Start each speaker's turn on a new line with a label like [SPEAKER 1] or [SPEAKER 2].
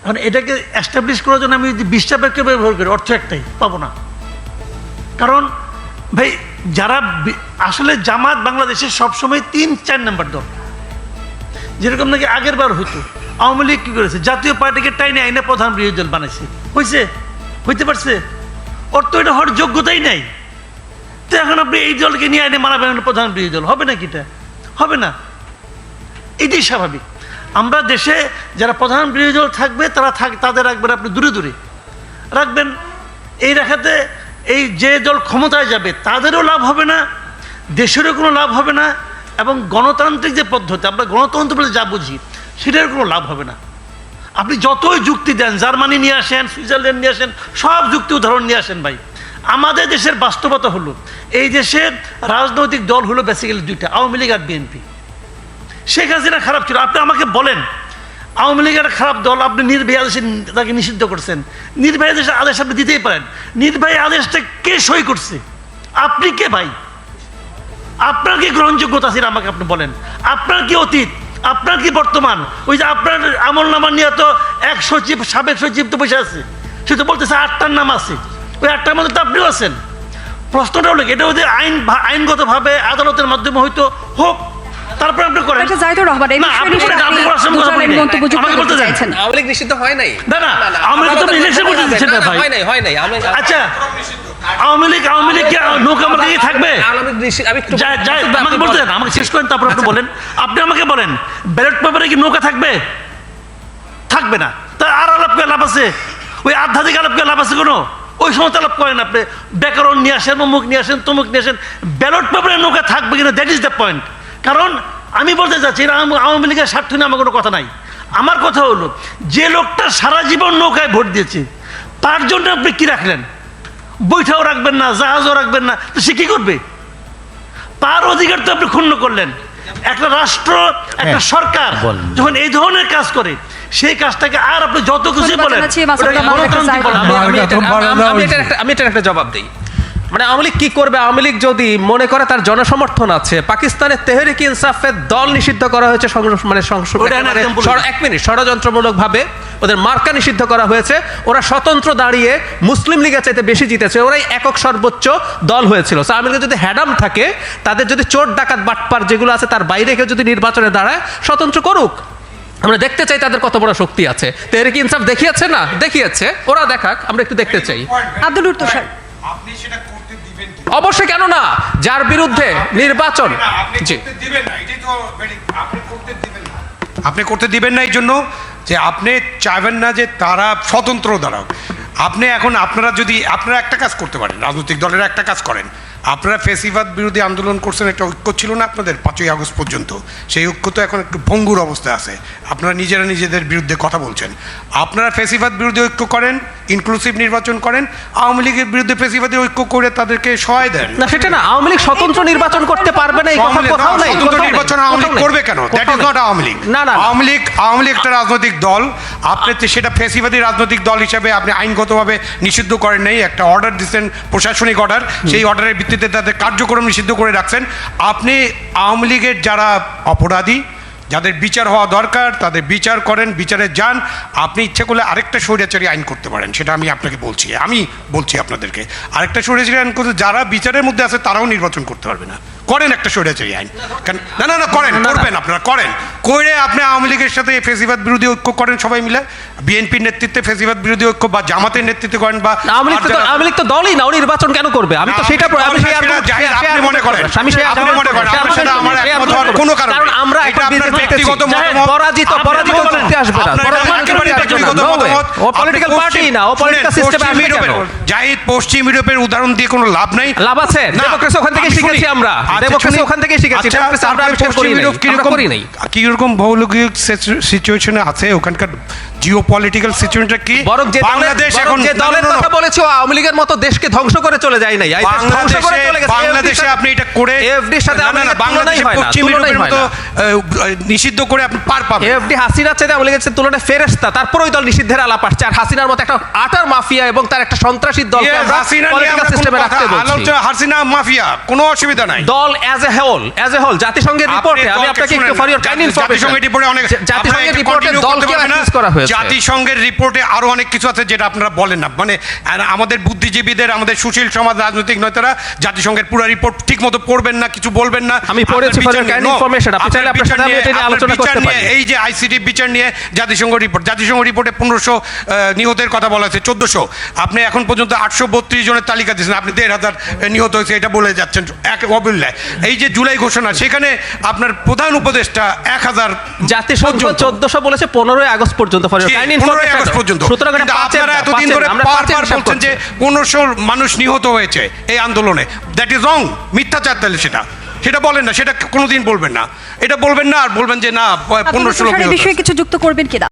[SPEAKER 1] এখন এটাকে এস্টাবলিশ করার জন্য আমি যদি 20টা বাক্য ব্যবহার করি অর্থ একটাই পাবো না। কারণ ভাই যারা আসলে জামাত বাংলাদেশের সবসময় 3-4 নম্বর দল, যেরকম নাকি আগের বার হতো। আওয়ামী লীগ কী করেছে? জাতীয় পার্টিকে টাইনে আইনে প্রধান বিরোধী দল বানাইছে। হইতে পারছে? ওর তো এটা হওয়ার যোগ্যতাই নাই। তো এখন আপনি এই দলকে নিয়ে আইনে মানাবেন প্রধান বিরোধী দল, হবে নাকি? এটা হবে না, এটাই স্বাভাবিক। আমরা দেশে যারা প্রধান বিরোধী দল থাকবে তাদের রাখবেন আপনি দূরে দূরে রাখবেন। এই রাখাতে এই যে দল ক্ষমতায় যাবে তাদেরও লাভ হবে না, দেশেরও কোনো লাভ হবে না, এবং গণতান্ত্রিক যে পদ্ধতি আমরা গণতন্ত্র বলে যা বুঝি সেটার কোনো লাভ হবে না। আপনি যতই যুক্তি দেন, জার্মানি নিয়ে আসেন, সুইজারল্যান্ড নিয়ে আসেন, সব যুক্তি উদাহরণ নিয়ে আসেন ভাই, আমাদের দেশের বাস্তবতা হলো এই দেশের রাজনৈতিক দল হলো বেসিক্যালি দুইটা, আওয়ামী লীগ আর বিএনপি। শেখ হাসিনা খারাপ ছিল, আপনি আমাকে বলেন আওয়ামী লীগের খারাপ দল, আপনি নির্বাহী আদেশে তাকে নিষিদ্ধ করছেন। নির্বাহী আদেশ আপনি দিতেই পারেন, নির্বাহী আদেশটা কে সই করছে? আপনি কে ভাই? আপনার কি গ্রহণযোগ্যতা ছিল আমাকে আপনি বলেন। আপনার কি অতীত, আপনার কি বর্তমান? ওই যে আপনার আমল নামা নিয়ে তো এক সচিব, সাবেক সচিব তো বসে আছে, সে তো বলতেছে 8টার নাম আছে, ওই 8টার মধ্যে তো আপনিও আছেন। প্রশ্নটা হলো এটা যদি আইনগতভাবে আদালতের মাধ্যমে হয়তো হোক, তারপর আপনি করেন।
[SPEAKER 2] আওয়ামী লীগ নিষিদ্ধ হয় নাই।
[SPEAKER 1] আচ্ছা, আওয়ামী লীগ নৌকা আমাকে থাকবে? আমাকে বলতে দেন, আমাকে শেষ করেন, তারপর আপনি বলেন। আপনি আমাকে বলেন ব্যালট পেপারে কি নৌকা থাকবে? থাকবে না। তা আর আলাপ করে লাভ আছে? ওই আধ্যাত্মিক আলাপ করে লাভ আছে কোনো? ওই সময় আলাপ করেন আপনি, ব্যাকরণ নিয়ে আসেন, অমুক নিয়ে আসেন, তমুক নিয়ে আসেন, ব্যালট পেপারে নৌকা থাকবে কিনা, দ্যাট ইজ দ্য পয়েন্ট। কারণ আমি বলতে চাচ্ছি আওয়ামী লীগের স্বার্থ নিয়ে আমার কোনো কথা নাই। আমার কথা হলো যে লোকটা সারা জীবন নৌকায় ভোট দিয়েছে তার জন্য আপনি কি রাখলেন? বৈঠাও রাখবেন না, জাহাজও রাখবেন না, তো সে কি করবে? তার অধিকার তো আপনি ক্ষুণ্ণ করলেন। একটা রাষ্ট্র, একটা সরকার যখন এই ধরনের কাজ করে সেই কাজটাকে আর আপনি যত খুশি বলেন।
[SPEAKER 2] আমি এটার একটা জবাব দিই। মানে আওয়ামী লীগ কি করবে? আওয়ামী লীগ যদি মনে করে তার জনসমর্থন আছে, পাকিস্তানের তেহরিক ইনসাফের দল নিষিদ্ধ করা হয়েছে, ষড়যন্ত্রমূলক ভাবে ওদের মার্কা নিষিদ্ধ করা হয়েছে, ওরা স্বতন্ত্র দাঁড়িয়ে মুসলিম লীগের চাইতে বেশি জিতেছে, ওরাই একক সর্বোচ্চ দল হয়েছিল। আওয়ামী লীগের যদি হ্যাডাম থাকে, তাদের যদি চোর ডাকাত বাটপার যেগুলো আছে তার বাইরে কেউ যদি নির্বাচনে দাঁড়ায়, স্বতন্ত্র করুক। আমরা দেখতে চাই তাদের কত বড় শক্তি আছে। তেহরিক ইনসাফ দেখিয়েছে না? দেখিয়েছে, ওরা দেখাক, আমরা একটু দেখতে চাই।
[SPEAKER 3] আব্দুল তুষার,
[SPEAKER 4] আপনি সেটা করতে দিবেন কি?
[SPEAKER 2] অবশ্যই, কেন না? যার বিরুদ্ধে নির্বাচন, জি,
[SPEAKER 4] আপনি করতে দিবেন না এই জন্য যে আপনি চাইবেন না যে তারা স্বতন্ত্র দাঁড়াক। আপনি এখন আপনারা একটা কাজ করতে পারেন, রাজনৈতিক দলের একটা কাজ করেন। আপনারা ফেসিবাদ বিরোধী আন্দোলন করছেন, একটা ঐক্য ছিল না আপনাদের 5ই আগস্ট পর্যন্ত? সেই ঐক্য তো এখন একটু ভঙ্গুর অবস্থায় আছে। আপনারা নিজেরা নিজেদের বিরুদ্ধে কথা বলছেন। আপনারা ফেসিবাদ বিরোধী ঐক্য করেন, ইনক্লুসিভ নির্বাচন করেন, আওয়ামী লীগের বিরুদ্ধে ফেসিবাদী ঐক্য করে তাদেরকে সহায় দেন।
[SPEAKER 2] না সেটা না, আওয়ামী লীগ স্বতন্ত্র নির্বাচন করতে পারবে না, এই কথা কোথাও নাই।
[SPEAKER 4] স্বতন্ত্র নির্বাচন আওয়ামী লীগ করবে কেন? That is not Awami League.
[SPEAKER 2] না না,
[SPEAKER 4] আওয়ামী লীগ একটা রাজনৈতিক দল। আপনি সেটা ফেসিবাদী রাজনৈতিক দল হিসেবে আপনি আইনগতভাবে নিষিদ্ধ করেন নাই, একটা অর্ডার দিচ্ছেন, প্রশাসনিক অর্ডার, সেই অর্ডারের ভিত্তিতে তাদের কার্যক্রম নিষিদ্ধ করে রাখছেন। আপনি আওয়ামী লীগের যারা অপরাধী, যাদের বিচার হওয়া দরকার, তাদের বিচার করেন, বিচারে যান। আপনি ইচ্ছে করলে আরেকটা স্বৈরাচারী আইন করতে পারেন, সেটা আমি আপনাকে বলছি। আমি বলছি আপনাদেরকে আরেকটা স্বৈরাচারী আইন করতে, যারা বিচারের মধ্যে আছে তারাও নির্বাচন করতে পারবে না। করেন একটা স্বৈরাচারী আইন। না না না, করেন, করবেন, আপনারা করেন, করে আপনি আওয়ামী লীগের সাথে ফেসিবাদ বিরোধী ঐক্য করেন সবাই মিলে, বিএনপির নেতৃত্বে ফেসিবাদ বিরোধী ঐক্য বা জামাতের নেতৃত্বে করেন। বা
[SPEAKER 2] আওয়ামী লীগ তো দলই না, ও নির্বাচন কেন করবে? আমি তো সেটা
[SPEAKER 4] আপনি মনে করেন, আপনি মনে করেন, আপনার সাথে আমার একমত হওয়ার কোনো কারণ নেই।
[SPEAKER 2] আমরা
[SPEAKER 4] এটা আপনার ব্যক্তিগত মতামত,
[SPEAKER 2] পরাজিত করতে আসবে না। ও পলিটিক্যাল পার্টি না, ও পলিটিক্যাল সিস্টেমে আসবে কেন?
[SPEAKER 4] জাহিদ, পশ্চিম ইউরোপের উদাহরণ দিয়ে কোনো লাভ নাই।
[SPEAKER 2] লাভ আছে, ডেমোক্রেসি ওখান থেকে শিখেছি আমরা, ডেমোক্রেসি ওখান থেকে শিখেছি।
[SPEAKER 4] কিরকম ভৌগোলিক সিচুয়েশনে আছে ওখানকার জিওপলিটিক্যাল সিচুয়েশনটা কি?
[SPEAKER 2] বাংলাদেশ এখন যে দলের কথা বলেছো, আওয়ামী লীগের মতো দেশকে ধ্বংস করে চলে যায় নাই।
[SPEAKER 4] বাংলাদেশে আপনি এটা করে
[SPEAKER 2] এফডির সাথে
[SPEAKER 4] বাংলাদেশে পশ্চিম ইউরোপের মতো নিষিদ্ধ করে আপনি পার পাবেন।
[SPEAKER 2] এফডি হাসিনার চাইতে আওয়ামী লীগের তুলনায় ফেরেশতা, তারপর ওই দল দল নিষিদ্ধের আলাপ আসছে, আর হাসিনার মতো একটা আটার মাফিয়া এবং তার একটা সন্ত্রাসী দলকে আমরা পলিটিক্যাল সিস্টেমে রাখতে বলছি।
[SPEAKER 4] হাসিনা মাফিয়া, কোনো অসুবিধা নাই।
[SPEAKER 2] দল অ্যাজ এ হোল জাতিসংঘের রিপোর্টে, আমি আপনাকে একটু ফর ইওর কাইন্ড ইনফরমেশন,
[SPEAKER 4] জাতিসংঘের রিপোর্টে অনেক,
[SPEAKER 2] জাতিসংঘের রিপোর্টে দলকে অ্যাক্সেস করা হয়েছে।
[SPEAKER 4] জাতিসংঘের রিপোর্টে আরো অনেক কিছু আছে যেটা আপনারা বলেন না। মানে আমাদের বুদ্ধিজীবীদের, আমাদের সুশীল সমাজ, রাজনৈতিক নেতারা জাতিসংঘের পুরো রিপোর্ট ঠিক মতো পড়বেন না, কিছু বলবেন না।
[SPEAKER 2] আমি পড়েছি ফর ইওর কাইন্ড ইনফরমেশন, আপনি চাইলে আপনার সাথে আমি এটা নিয়ে আলোচনা করতে পারি।
[SPEAKER 4] এই যে আইসিটি বিচার নিয়ে জাতিসংঘ রিপোর্টে 1500 নিহতের কথা বলা হয়েছে, 1400। আপনি এখন পর্যন্ত 832 জনের তালিকা দিয়েছেন, আপনি 1500 নিহত হয়েছে এটা বলে যাচ্ছেন এক অবহেলায়। এই যে জুলাই ঘোষণা, সেখানে আপনার প্রধান উপদেষ্টা 1000,
[SPEAKER 2] জাতিসংঘ 1400 বলেছে 15 আগস্ট পর্যন্ত ফর ইওর কাইন্ড
[SPEAKER 4] 15 আগস্ট পর্যন্ত।
[SPEAKER 2] সুতরাং
[SPEAKER 4] কিন্তু আপনারা এতদিন ধরে বারবার বলছেন যে 1500 মানুষ নিহত হয়েছে এই আন্দোলনে। দ্যাট ইজ রং, মিথ্যাচার। তাহলে সেটা বলেন না, সেটা কোনোদিন বলবেন না, এটা বলবেন না। আর বলবেন যে না 1500 লোক নিহত।
[SPEAKER 3] বিষয়ে কিছু যুক্ত করবেন কিনা?